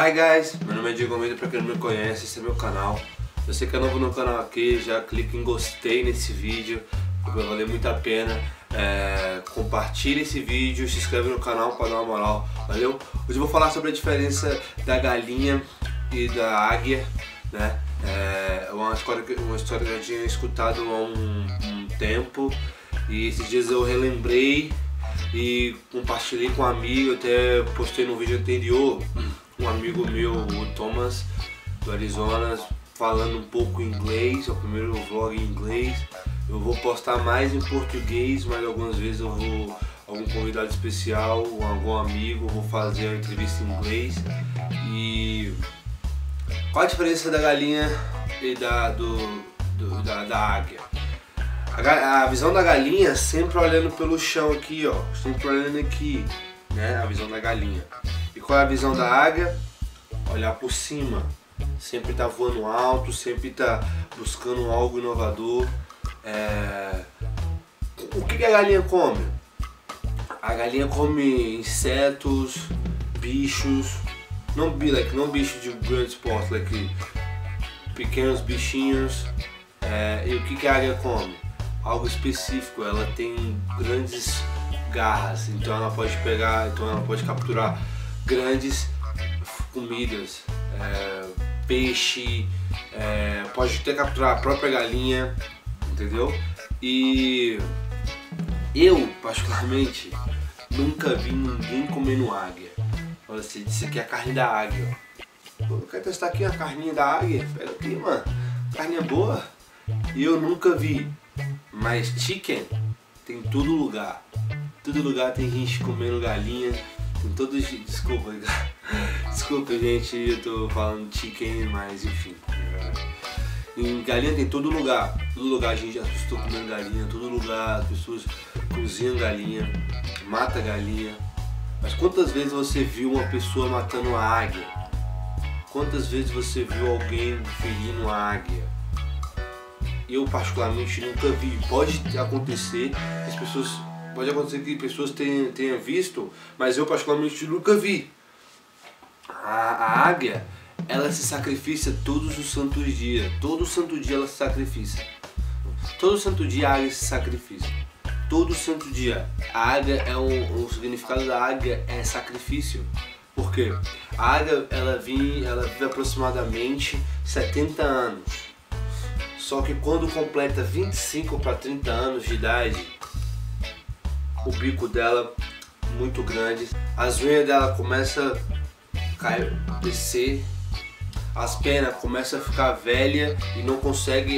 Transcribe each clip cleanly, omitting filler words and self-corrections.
Hi guys, meu nome é Diego Almeida, pra quem não me conhece, esse é meu canal. Se você que é novo no canal aqui, já clica em gostei nesse vídeo, porque vai valer muito a pena. Compartilha esse vídeo, se inscreve no canal para dar uma moral, valeu? Hoje eu vou falar sobre a diferença da galinha e da águia, né? É uma história que eu já tinha escutado há um tempo, e esses dias eu relembrei e compartilhei com um amigo. Até postei no vídeo anterior, um amigo meu, o Thomas, do Arizona, falando um pouco em inglês. É o primeiro vlog em inglês. Eu vou postar mais em português, mas algumas vezes eu vou, algum convidado especial ou algum amigo, vou fazer a entrevista em inglês. E qual a diferença da galinha e da águia? A visão da galinha sempre olhando pelo chão aqui, ó, sempre olhando aqui, né? A visão da galinha. E qual é a visão da águia? Olhar por cima. Sempre tá voando alto, sempre tá buscando algo inovador. O que a galinha come? A galinha come insetos, bichos, não bichos de grandes porte, pequenos bichinhos. E o que a águia come? Algo específico. Ela tem grandes garras, então ela pode capturar grandes comidas, peixe, pode até capturar a própria galinha, entendeu? E eu, particularmente, nunca vi ninguém comendo águia. Você disse que é a carne da águia. Pô, eu quero testar aqui a carninha da águia. Pega aqui, mano. Carninha boa. E eu nunca vi. Mas chicken tem em todo lugar. Todo lugar tem gente comendo galinha. Tem todos. Desculpa, gente, eu tô falando chicken, mas enfim. Em galinha tem todo lugar. Todo lugar a gente já estou comendo galinha. Todo lugar as pessoas cozinham galinha, mata galinha. Mas quantas vezes você viu uma pessoa matando a águia? Quantas vezes você viu alguém ferindo a águia? Eu particularmente nunca vi. Pode acontecer que pessoas tenham visto, mas eu particularmente nunca vi. A águia, ela se sacrifica todos os santos dias. Todo santo dia ela se sacrifica. Todo santo dia a águia se sacrifica. Todo santo dia. A águia o significado da águia é sacrifício. Por quê? A águia ela vive aproximadamente 70 anos. Só que quando completa 25 para 30 anos de idade, o bico dela muito grande, as unhas dela começam a descer, as penas começam a ficar velha e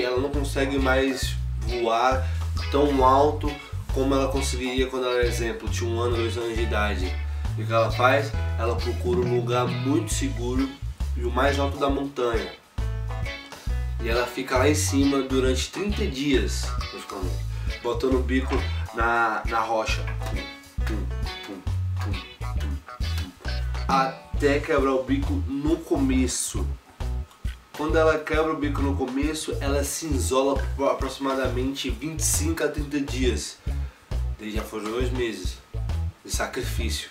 ela não consegue mais voar tão alto como ela conseguiria quando ela, exemplo, tinha 1 ano, 2 anos de idade. E o que ela faz? Ela procura um lugar muito seguro e o mais alto da montanha. E ela fica lá em cima durante 30 dias, botando o bico na rocha, até quebrar o bico no começo. Quando ela quebra o bico no começo, ela se isola por aproximadamente 25 a 30 dias. Daí já foram 2 meses de sacrifício.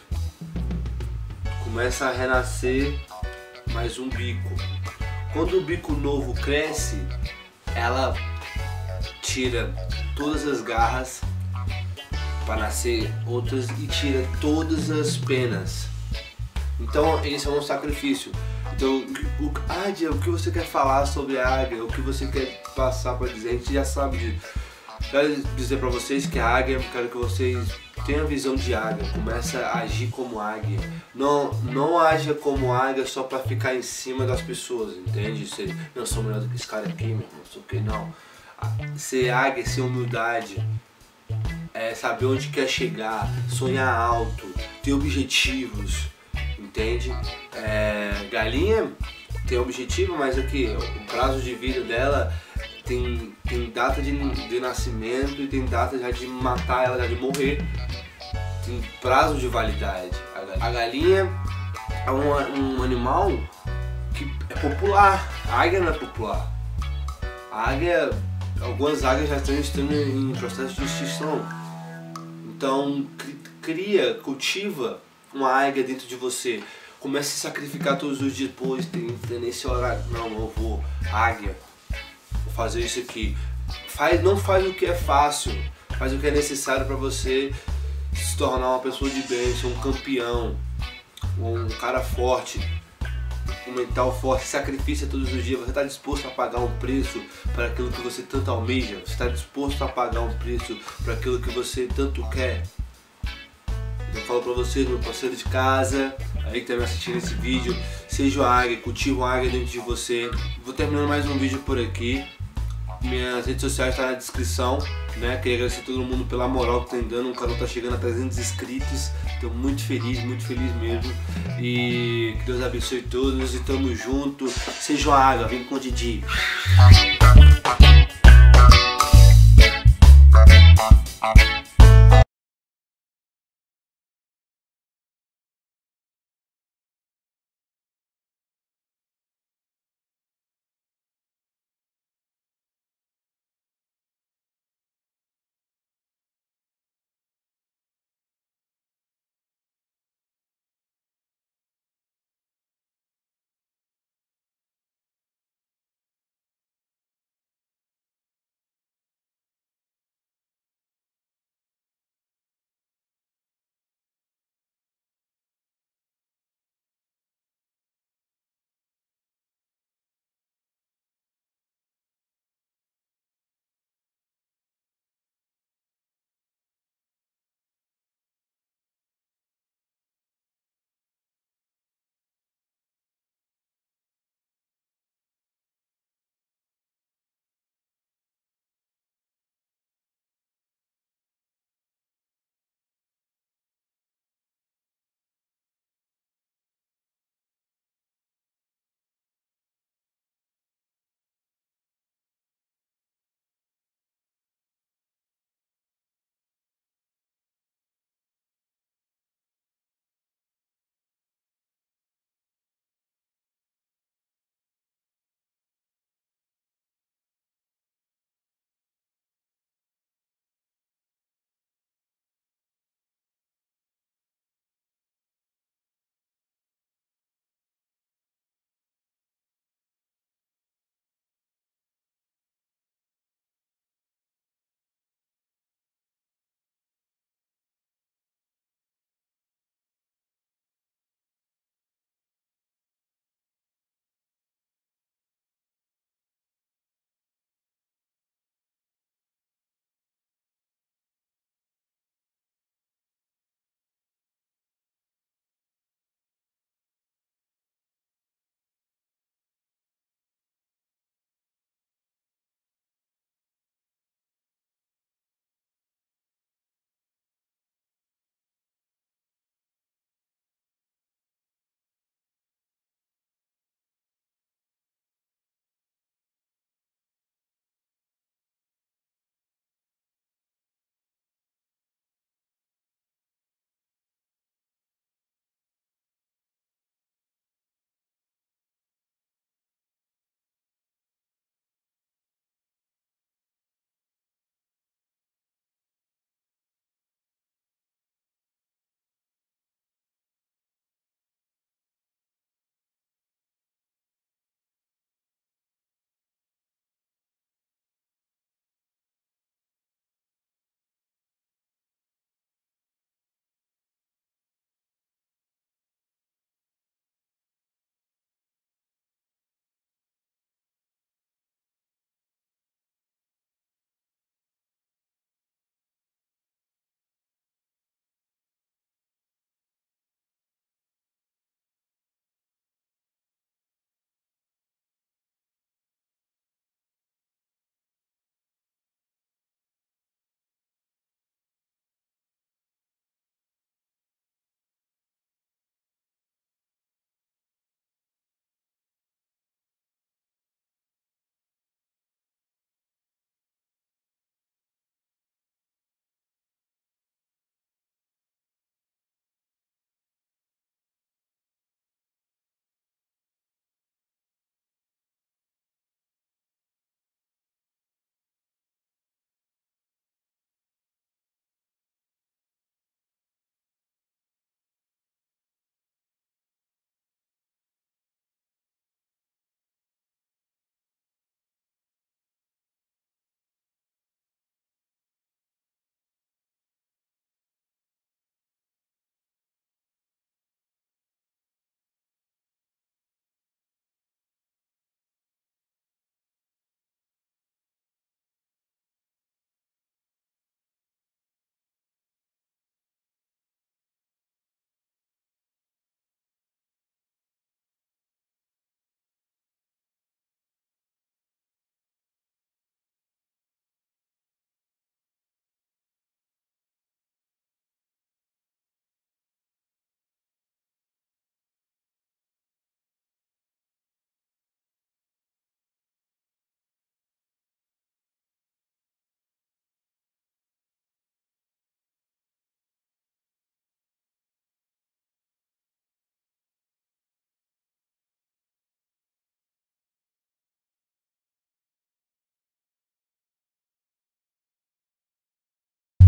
Começa a renascer mais um bico. Quando o bico novo cresce, ela tira todas as garras para nascer outras e tira todas as penas. Então esse é um sacrifício. Então, o que você quer falar sobre a águia? O que você quer passar para dizer? A gente já sabe disso. Quero dizer para vocês que a águia, quero que vocês tenham a visão de águia, começa a agir como águia. Não haja como águia só para ficar em cima das pessoas, entende? Eu sou melhor do que esse cara aqui, meu irmão, não sei o que, não. Ser águia, ser humildade, saber onde quer chegar, sonhar alto, ter objetivos, entende? Galinha tem objetivo, mas aqui o prazo de vida dela tem data de nascimento e tem data já de matar ela, já de morrer. Tem prazo de validade. A galinha é um animal que é popular. A águia não é popular. Algumas águias já estão em processo de extinção. Então cultiva uma águia dentro de você. Comece a se sacrificar todos os dias. Pô, tem nesse horário. Não, eu vou. Águia. Vou fazer isso aqui. Não faz o que é fácil. Faz o que é necessário para você se tornar uma pessoa de bem, ser um campeão, um cara forte, um mental forte. Sacrifício todos os dias. Você está disposto a pagar um preço para aquilo que você tanto almeja? Você está disposto a pagar um preço para aquilo que você tanto quer? Eu falo pra vocês, meu parceiro de casa, aí que tá me assistindo esse vídeo, seja o águia, cultiva o águia dentro de você. Vou terminando mais um vídeo por aqui. Minhas redes sociais estão na descrição, né? Queria agradecer a todo mundo pela moral que tá dando. O canal tá chegando a 300 inscritos. Tô muito feliz mesmo. E que Deus abençoe todos e tamo junto. Seja o águia, vem com o Didi.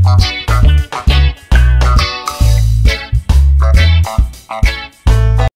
Tchau.